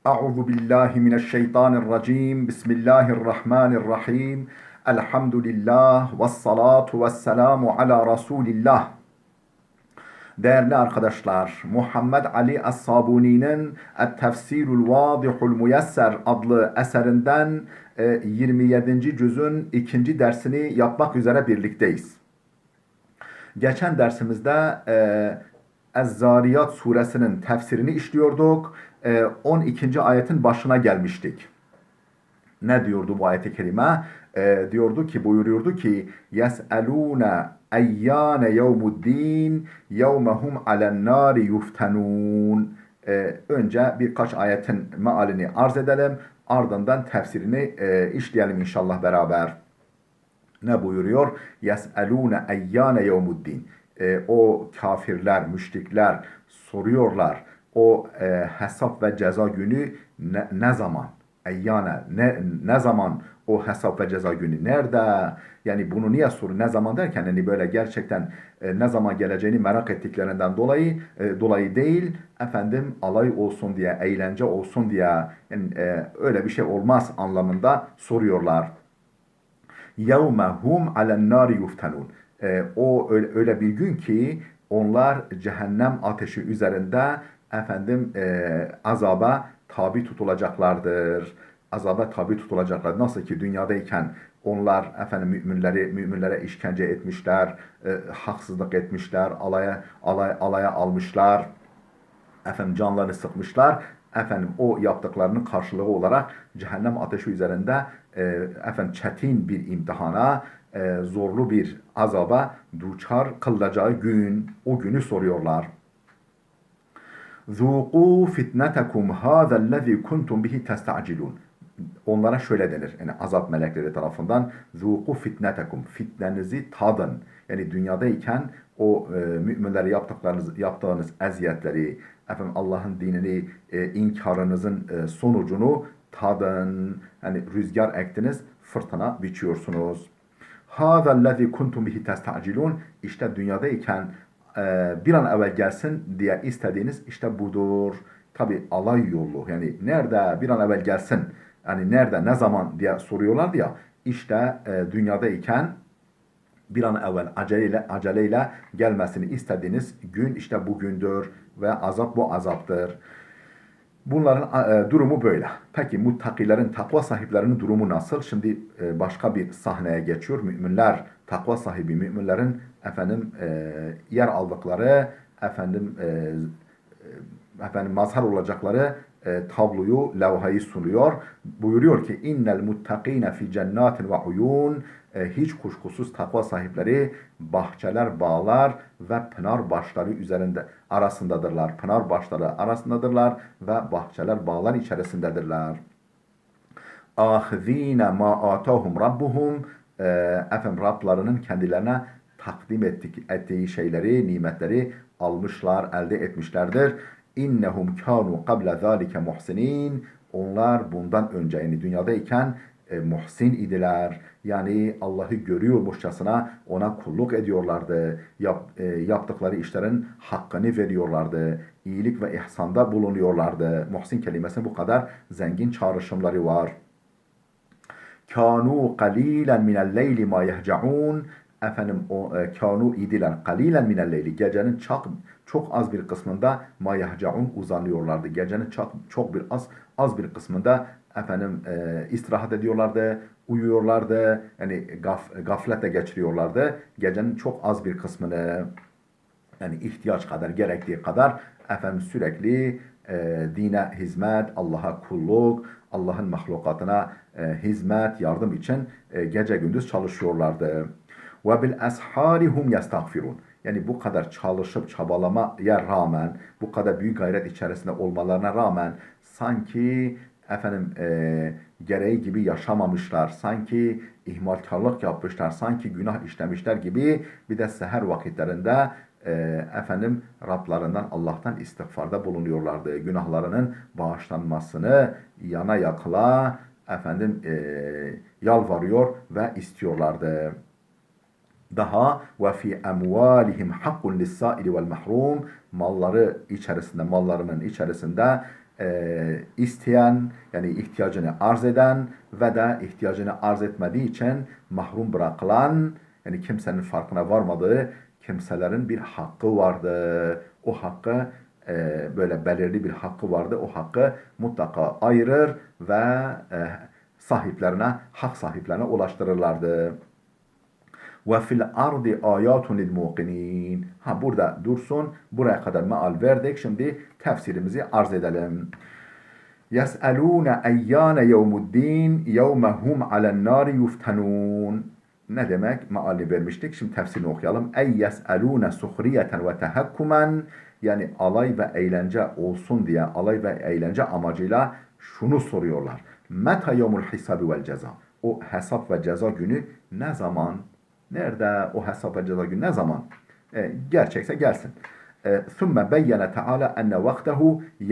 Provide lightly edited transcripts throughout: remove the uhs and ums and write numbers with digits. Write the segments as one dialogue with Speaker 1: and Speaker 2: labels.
Speaker 1: Euzu billahi mineşşeytanirracim. Bismillahirrahmanirrahim. Elhamdülillah ve salatu ve selamu ala Resulillah. Değerli arkadaşlar, Muhammed Ali Es-Sabuni'nin Et-Tefsirul Vadihul Muyesser adlı eserinden 27. cüzün 2. dersini yapmak üzere birlikteyiz. Geçen dersimizde Ez-Zariyat suresinin tefsirini işliyorduk. 12. ayetin başına gelmiştik. Ne diyordu bu ayet-i kerime? Buyuruyordu ki يَسْأَلُونَ اَيَّانَ يَوْمُ الدِّينِ يَوْمَ هُمْ عَلَى النَّارِ يُفْتَنُونَ. Önce birkaç ayetin mealini arz edelim. Ardından tefsirini işleyelim inşallah beraber. Ne buyuruyor? يَسْأَلُونَ اَيَّانَ يَوْمُ الدِّينِ. O kafirler, müşrikler soruyorlar. O hesap ve ceza günü ne zaman? Eyyane, ne zaman o hesap ve ceza günü? Nerede? Yani bunu niye soruyor? Ne zaman derken hani böyle gerçekten ne zaman geleceğini merak ettiklerinden dolayı değil, efendim alay olsun diye, eğlence olsun diye, yani öyle bir şey olmaz anlamında soruyorlar. يَوْمَ هُمْ عَلَى النَّارِ يُفْتَنُونَ. O öyle bir gün ki onlar cehennem ateşi üzerinde efendim azaba tabi tutulacaklardır. Azaba tabi tutulacaklar. Nasıl ki dünyadayken onlar efendim müminlere işkence etmişler, haksızlık etmişler, alaya almışlar, efendim canlarını sıkmışlar. Efendim o yaptıklarının karşılığı olarak cehennem ateşi üzerinde efendim çetin bir imtihana, zorlu bir azaba duçar kılacağı gün, o günü soruyorlar. ذُوقُوا فِتْنَتَكُمْ هَذَا الَّذ۪ي كُنْتُمْ بِهِ تَسْتَعْجِلُونَ. Onlara şöyle denir, yani azap melekleri tarafından ذُوقُوا فِتْنَتَكُمْ, fitnenizi tadın. Yani dünyadayken o müminlere yaptığınız eziyetleri, efendim Allah'ın dinini inkarınızın sonucunu tadın. Yani rüzgar ektiniz, fırtına biçiyorsunuz. هَذَا الَّذ۪ي كُنْتُمْ بِهِ تَسْتَعْجِلُونَ. İşte dünyadayken bir an evvel gelsin diye istediğiniz işte budur. Tabi alay yolu, yani nerede bir an evvel gelsin, yani nerede ne zaman diye soruyorlardı ya, işte dünyadayken bir an evvel aceleyle gelmesini istediğiniz gün işte bugündür ve azap bu azaptır. Bunların durumu böyle. Peki muttakilerin, takva sahiplerinin durumu nasıl? Şimdi başka bir sahneye geçiyor. Müminler, takva sahibi müminlerin efendim yer aldıkları, efendim mazhar olacakları tabloyu, levhayı sunuyor. Buyuruyor ki innel muttakine fi cennatin ve uyun. Hiç kuşkusuz takva sahipleri bahçeler, bağlar ve pınar başları üzerinde arasındadırlar. Pınar başları arasındadırlar ve bahçeler, bağlar içerisindedirler. Ahzine ma atahum rabbuhum. Efendim Rablarının kendilerine takdim ettiği şeyleri, nimetleri almışlar, elde etmişlerdir. İnnehum kanu qabla zalike muhsinin. Onlar bundan önce, yani dünyadayken muhsin idiler. Yani Allah'ı görüyormuşçasına ona kulluk ediyorlardı. Yaptıkları işlerin hakkını veriyorlardı. İyilik ve ihsanda bulunuyorlardı. Muhsin kelimesinin bu kadar zengin çağrışımları var. Kanu qalilan minel leyli ma yehcaun. Efendim kanu idiler qalilan minel leyli, gecenin çok az bir kısmında ma yehcaun uzanıyorlardı. Gecenin çok az bir kısmında efendim istirahat ediyorlardı, uyuyorlardı. Yani gafletle geçiriyorlardı. Gecenin çok az bir kısmını, yani ihtiyaç kadar, gerektiği kadar efendim sürekli dine hizmet, Allah'a kulluk, Allah'ın mahlukatına hizmet, yardım için gece gündüz çalışıyorlardı. Ve bil esharihum yestağfirun. Yani bu kadar çalışıp çabalamaya rağmen, bu kadar büyük gayret içerisinde olmalarına rağmen sanki efendim gereği gibi yaşamamışlar, sanki ihmalkarlık yapmışlar, sanki günah işlemişler gibi bir de seher vakitlerinde efendim Rablarından, Allah'tan istiğfarda bulunuyorlardı. Günahlarının bağışlanmasını yana yakla efendim yalvarıyor ve istiyorlardı. Daha ve fi emvalihim hakkun lis-saili vel mahrum, mallarının içerisinde isteyen, yani ihtiyacını arz eden ve de ihtiyacını arz etmediği için mahrum bırakılan, yani kimsenin farkına varmadığı kimselerin bir hakkı vardı. O hakkı böyle belirli bir hakkı vardı. O hakkı mutlaka ayırır ve sahiplerine, hak sahiplerine ulaştırırlardı. Ve fil ardi ayatun lil muqinin. Ha burada dursun. Buraya kadar meal verdik. Şimdi tefsirimizi arz edelim. Yes'elûne eyyâne yevmuddin yevme hum alen nâri yuftenûn. Ne demek? Mealini vermiştik. Şimdi tefsirini okuyalım. Ey yes'elûne suhriyeten ve tehekkumen. Yani alay ve eğlence olsun diye, alay ve eğlence amacıyla şunu soruyorlar. Meta yevmul hisabi vel ceza. O hesap ve ceza günü ne zaman? Nerede o hesap ve ceza günü ne zaman? Gerçekse gelsin. ثم بين تعالى أن وقته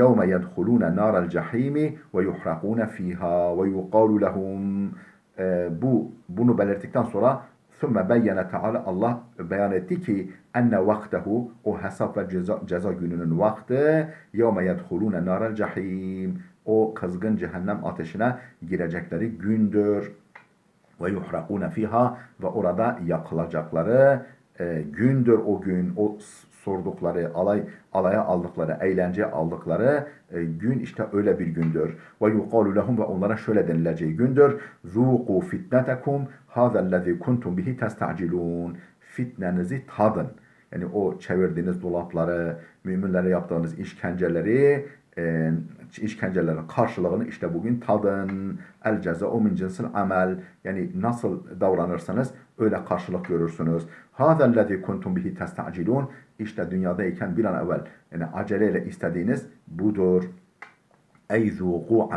Speaker 1: يوم يدخلون نار الجحيم ويحرقون فيها ويقال لهم bunu belirttikten sonra ثم بين تعالى Allah beyan etti ki enne vaktehu o hesap ve ceza gününün vakti yevme yedhulune naral cahim o kızgın cehennem ateşine girecekleri gündür ve yuhrakune fiha ve orada yakılacakları gündür o gün o sordukları, alaya aldıkları, eğlenceye aldıkları gün işte öyle bir gündür. Ve yuqalu lehum ve onlara şöyle denileceği gündür. Zuqu fitnetekum hazellezî kuntum bihi testa'cilûn. Fitnenizi tadın. Yani o çevirdiğiniz dolapları, müminlere yaptığınız işkencelerin karşılığını işte bugün tadın. El cezâ'u min cinsil amel. Yani nasıl davranırsanız öyle karşılık görürsünüz. Hâzellezî kuntum bihi testa'cilûn. İşte dünyadayken bir an evvel yani aceleyle istediğiniz budur. Ey zûqû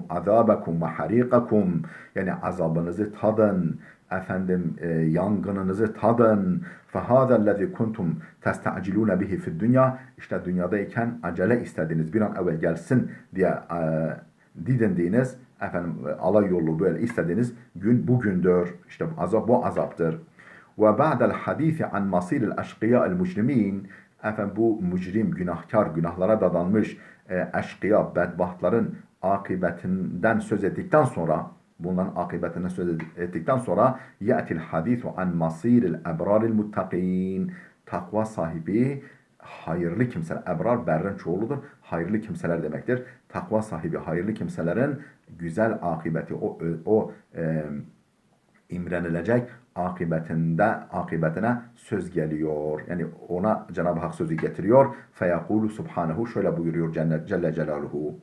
Speaker 1: azâbekum ve harîkakum. Yani azabınızı tadın. Efendim yangınınızı tadın. فَهَذَا kuntum تَسْتَعْجِلُونَ bihi fid dünya. İşte dünyadayken acele istediğiniz bir an evvel gelsin diye didindiğiniz efendim alay yolu böyle istediğiniz gün bugündür. İşte azap bu azaptır. Ve ba'del hadisi an masiril eşkıya'l mücrimin. Efendim bu mücrim, günahkar, günahlara dadanmış eşkıya, bedbahtların akıbetinden söz ettikten sonra bunların akıbetinden söz ettikten sonra ya'til hadisu an masiril ebraril muttakin. Takva sahibi hayırlı kimseler. Ebrar berrin çoğuludur. Hayırlı kimseler demektir. Takva sahibi hayırlı kimselerin güzel akıbeti o imrenilecek akıbetine söz geliyor. Yani ona Cenab-ı Hak sözü getiriyor. Feyekulu subhanehu şöyle buyuruyor Celle Celaluhu.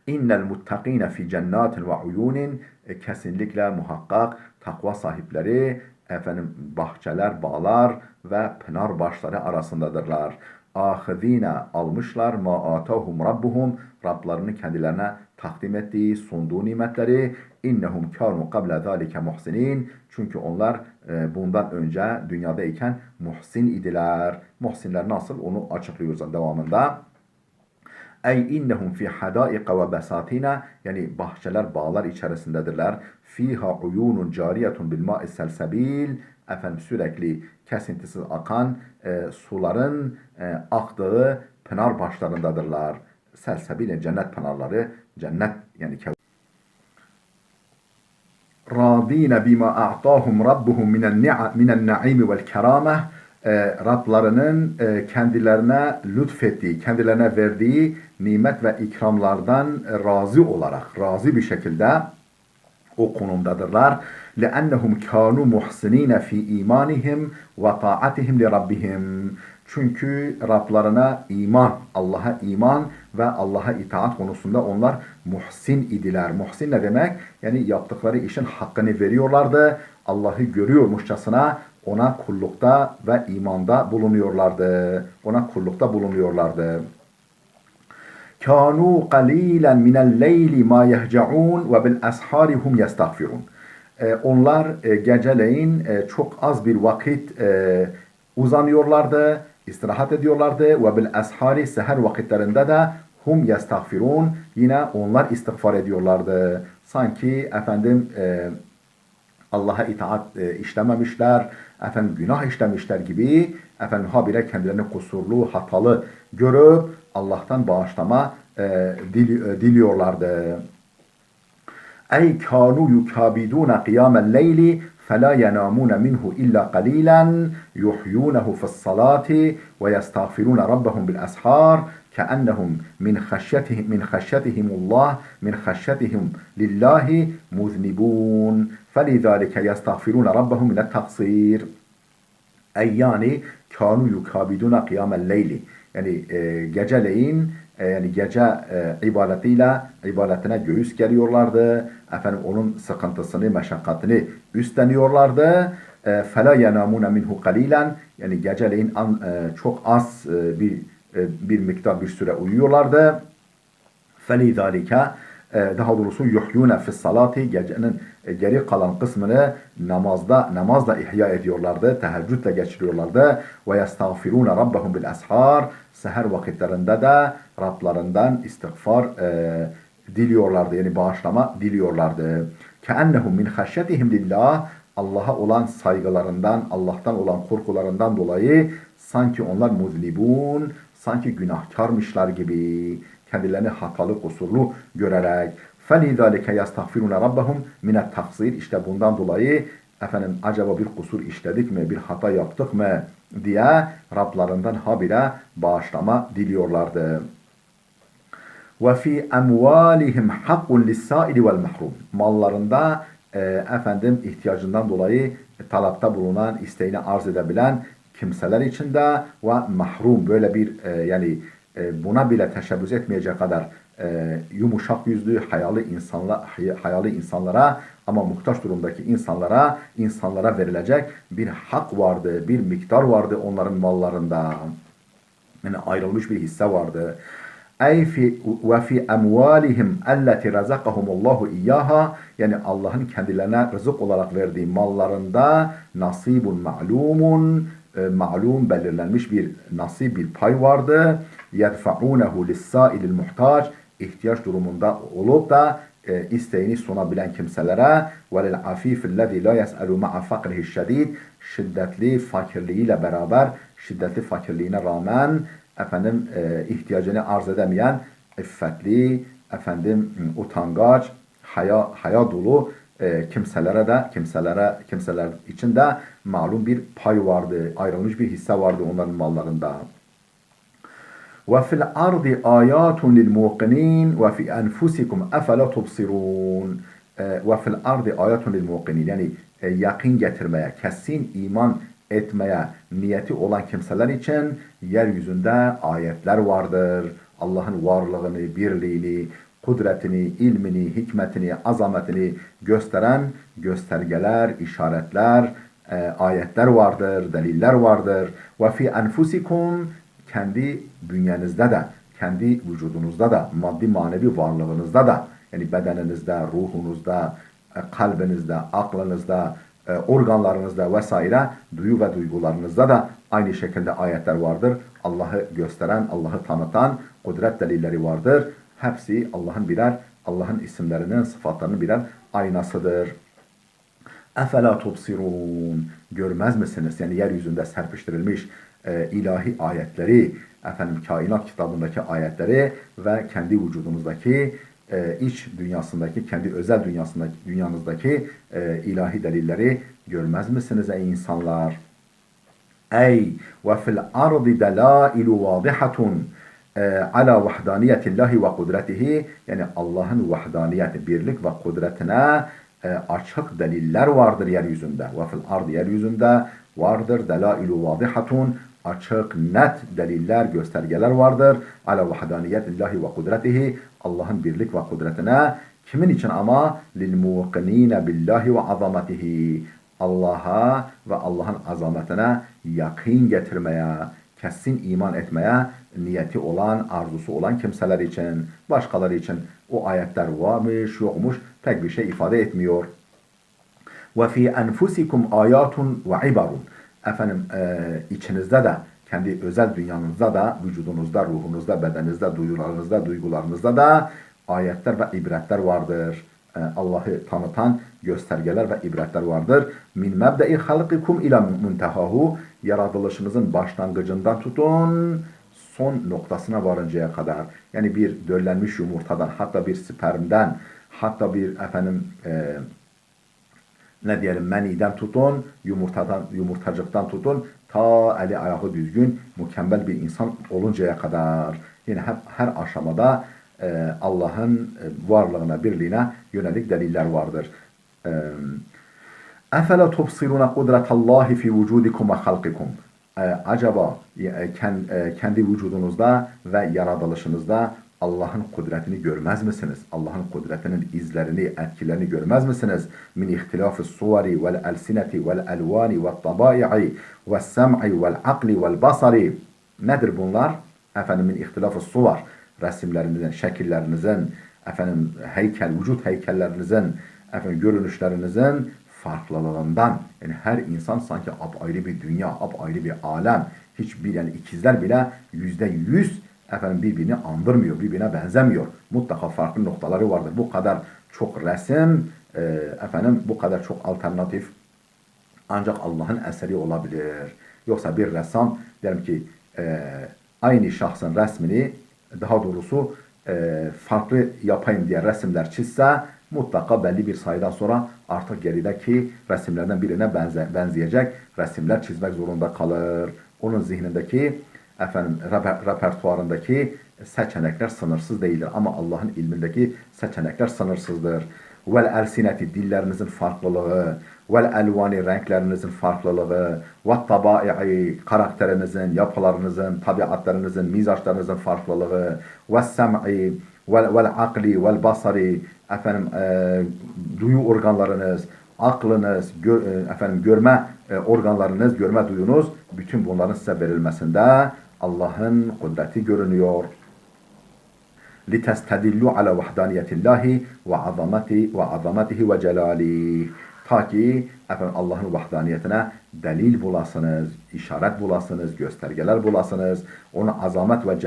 Speaker 1: İnnel muttakine fi cennatin ve uyunin. Kesinlikle muhakkak takva sahipleri efendim bahçeler, bağlar ve pınar başları arasındadırlar. Ahizine almışlar ma atahum rabbuhum Rablarını kendilerine takdim ettiği, sunduğu nimetleri. İnnehum kânu qabla zâlike muhsinin. Çünkü onlar bundan önce dünyadayken muhsin idiler. Muhsinler nasıl? Onu açıklıyoruz devamında. Ey innehum fi hadaika ve besatina. Yani bahçeler, bağlar içerisindedirler. Fiha uyunun cariyetun bil ma'i selsebil. Efendim sürekli kesintisiz akan suların aktığı pınar başlarındadırlar. Selsebil cennet pınarları. Cennet yani radîne bima a'tâhum rabbuhum minen naimi vel kerâmeh. Rablarının kendilerine lütfettiği, kendilerine verdiği nimet ve ikramlardan razı olarak, razı bir şekilde o konumdadırlar. لَأَنَّهُمْ كَانُوا مُحْسِنِينَ فِي اِيمَانِهِمْ وَطَاعَتِهِمْ لِرَبِّهِمْ. Çünkü Rablarına iman, Allah'a iman ve Allah'a itaat konusunda onlar muhsin idiler. Muhsin ne demek? Yani yaptıkları işin hakkını veriyorlardı. Allah'ı görüyormuşçasına ona kullukta ve imanda bulunuyorlardı. Ona kullukta bulunuyorlardı. Kânû qalîlen minel leyli mâ yehce'ûn ve bil ashâri hum yestağfirûn. Onlar geceleyin çok az bir vakit uzanıyorlardı, istirahat ediyorlardı ve bil ashari seher vakitlerinde de hum yestağfirûn yine onlar istiğfar ediyorlardı. Sanki efendim Allah'a itaat işlememişler, efendim günah işlemişler gibi efendim habire kendilerini kusurlu, hatalı görüp Allah'tan bağışlama diliyorlardı. Ey kanu yukabiduna kıyamel leyli فلا ينامون منه إلا قليلا يحيونه في الصلاة ويستغفرون ربهم بالأسحار كأنهم من خشيتهم لله مذنبون فلذلك يستغفرون ربهم من التقصير. Ey yani kanu yukabiduna kıyamel leyli, yani geceleyin yani gece ibadetine göğüs geriyorlardı. Efendim onun sıkıntısını, meşakkatini üstleniyorlardı. Fela yenamune minhu qalilan, yani geceleyin çok az bir miktar bir süre uyuyorlardı. Felidalike, daha doğrusu yuhyune fis salati, gecenin geri kalan kısmını namazla ihya ediyorlardı, teheccüdle geçiriyorlardı. Ve yestağfirune rabbahum bil ashar, seher vakitlerinde de Rablarından istiğfar diliyorlardı, yani bağışlama diliyorlardı. Keennehum min haşyetihim lillah, Allah'a olan saygılarından, Allah'tan olan korkularından dolayı sanki onlar muznibun, sanki günahkarmışlar gibi, kendilerini hatalı, kusurlu görerek فَلِذَٰلِكَ يَسْتَغْفِرُونَ رَبَّهُمْ مِنَ التَّقْصِيرِ, işte bundan dolayı efendim acaba bir kusur işledik mi, bir hata yaptık mı diye Rablarından habire bağışlama diliyorlardı. وَفِي أَمْوَالِهِمْ حَقٌّ لِلسَّائِلِ وَالْمَحْرُومِ, mallarında efendim ihtiyacından dolayı talapta bulunan, isteğini arz edebilen kimseler için de ve mahrum, böyle bir yani buna bile teşebbüs etmeyecek kadar yumuşak yüzlü, hayalı insanlara ama muhtaç durumdaki insanlara verilecek bir hak vardı, bir miktar vardı onların mallarında. Yani ayrılmış bir hisse vardı. Ey ve fi emvalihim elleti razakahumullahu iyyaha, yani Allah'ın kendilerine rızık olarak verdiği mallarında nasibun ma'lumun, ma'lum belirlenmiş bir nasip, bir pay vardı. Yedfa'unehu lissailil muhtaç, ihtiyaç durumunda olup da isteğini sunabilen kimselere, ve lil afifillezî la yes'elu ma'a fakrihi şedîd, şiddetli fakirliğiyle beraber, şiddetli fakirliğine rağmen efendim ihtiyacını arz edemeyen iffetli, efendim utangaç, haya dolu kimseler için de malum bir pay vardı, ayrılmış bir hisse vardı onların mallarında. وَفِي الْأَرْضِ آيَاتٌ لِلْمُوقِنِينَ وَفِي أَنْفُسِكُمْ أَفَلَا تُبْصِرُونَ. وَفِي الْأَرْضِ آيَاتٌ لِلْمُوقِنِينَ, yani yakın getirmeye, kesin iman etmeye niyeti olan kimseler için yeryüzünde ayetler vardır. Allah'ın varlığını, birliğini, kudretini, ilmini, hikmetini, azametini gösteren göstergeler, işaretler, ayetler vardır, deliller vardır. وَفِي أَنْفُسِكُمْ, kendi bünyenizde de, kendi vücudunuzda da, maddi manevi varlığınızda da, yani bedeninizde, ruhunuzda, kalbinizde, aklınızda, organlarınızda vesaire, duyu ve duygularınızda da aynı şekilde ayetler vardır. Allah'ı gösteren, Allah'ı tanıtan kudret delilleri vardır. Hepsi Allah'ın isimlerinin, sıfatlarının birer aynasıdır. Efela tubsirun, görmez misiniz? Yani yeryüzünde serpiştirilmiş ilahi ayetleri, efendim kainat kitabındaki ayetleri ve kendi vücudunuzdaki iç dünyasındaki, kendi özel dünyanızdaki ilahi delilleri görmez misiniz ey insanlar? Ey ve fil ardı delailu vadihatun ala vahdaniyetillahi ve kudretihi, yani Allah'ın vahdaniyeti, birlik ve kudretine açık deliller vardır yeryüzünde. Ve fil ardı, yeryüzünde vardır delailu vadihatun, açık, net deliller, göstergeler vardır. Ala vahdaniyetillahi ve kudretihi, Allah'ın birlik ve kudretine. Kimin için ama? Lil muqinine billahi ve azametihi, Allah'a ve Allah'ın azametine yakın getirmeye, kesin iman etmeye niyeti olan, arzusu olan kimseler için. Başkaları için o ayetler varmış, yokmuş, pek bir şey ifade etmiyor. Ve fi enfusikum ayatun ve ibarun. Efendim içinizde de, kendi özel dünyanızda da, vücudunuzda, ruhunuzda, bedeninizde, duygularınızda da ayetler ve ibretler vardır. Allah'ı tanıtan göstergeler ve ibretler vardır. Min mebde'i halqikum ila muntehahu, yaratılışınızın başlangıcından tutun son noktasına varıncaya kadar. Yani bir döllenmiş yumurtadan, hatta bir spermden, hatta bir ne diyelim meniden tutun, yumurtacıktan tutun, ta eli ayağı düzgün, mükemmel bir insan oluncaya kadar. Yine hep her aşamada Allah'ın varlığına, birliğine yönelik deliller vardır. Efela tubsiruna kudretallahi fi vücudikum ve halkikum. Acaba kendi vücudunuzda ve yaratılışınızda Allah'ın kudretini görmez misiniz? Allah'ın kudretinin izlerini, etkilerini görmez misiniz? Min ihtilafı suvari vel elsineti vel elvani vel tabai'i vel sem'i vel akli vel basari. Nedir bunlar? Efendim min ihtilafı suvar. Resimlerinizin, şekillerinizin, efendim vücut heykellerinizin, efendim görünüşlerinizin farklılığından. Yani her insan sanki apayrı bir dünya, apayrı bir alem. Hiçbir yani ikizler bile %100 birbirini andırmıyor, birbirine benzemiyor. Mutlaka farklı noktaları vardır. Bu kadar çok resim, bu kadar çok alternatif ancak Allah'ın eseri olabilir. Yoksa bir ressam diyelim ki aynı şahsın resmini daha doğrusu farklı yapayım diye resimler çizse mutlaka belli bir sayıdan sonra artık gerideki resimlerden birine benzeyecek resimler çizmek zorunda kalır. Onun zihnindeki repertuarındaki seçenekler sınırsız değildir. Ama Allah'ın ilmindeki seçenekler sınırsızdır. Vel elsineti dillerinizin farklılığı, vel elvani renklerinizin farklılığı, ve tabai'i karakterinizin, yapılarınızın, tabiatlarınızın, mizaçlarınızın farklılığı, ve sem'i, vel akli, vel basari, duyu organlarınız, aklınız, görme organlarınız, görme duyunuz, bütün bunların size verilmesinde Allah'ın kudreti görünüyor. لِتَسْتَدِلُّوا عَلَى وَحْدَانِيَةِ اللّٰهِ وَعَظَمَتِهِ وَجَلَالِهِ Ta ki Allah'ın vahdaniyetine delil bulasınız, işaret bulasınız, göstergeler bulasınız. Onun azamet ve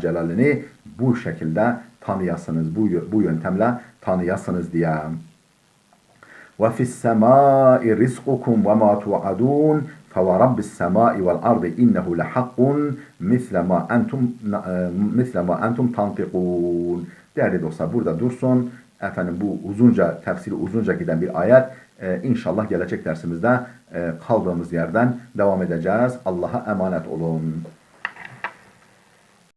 Speaker 1: celalini bu şekilde tanıyasınız, bu yöntemle tanıyasınız diye. وَفِي السَّمَاءِ رِزْقُكُمْ وَمَا تُوعَدُونَ فَوَرَبِّ السَّمَاءِ وَالْأَرْضِ إِنَّهُ لَحَقٌّ مِثْلَ مَا أَنْتُمْ تَنْطِقُونَ. Değerli dostlar, burada dursun. Bu tefsiri uzunca giden bir ayet. İnşallah gelecek dersimizde kaldığımız yerden devam edeceğiz. Allah'a emanet olun.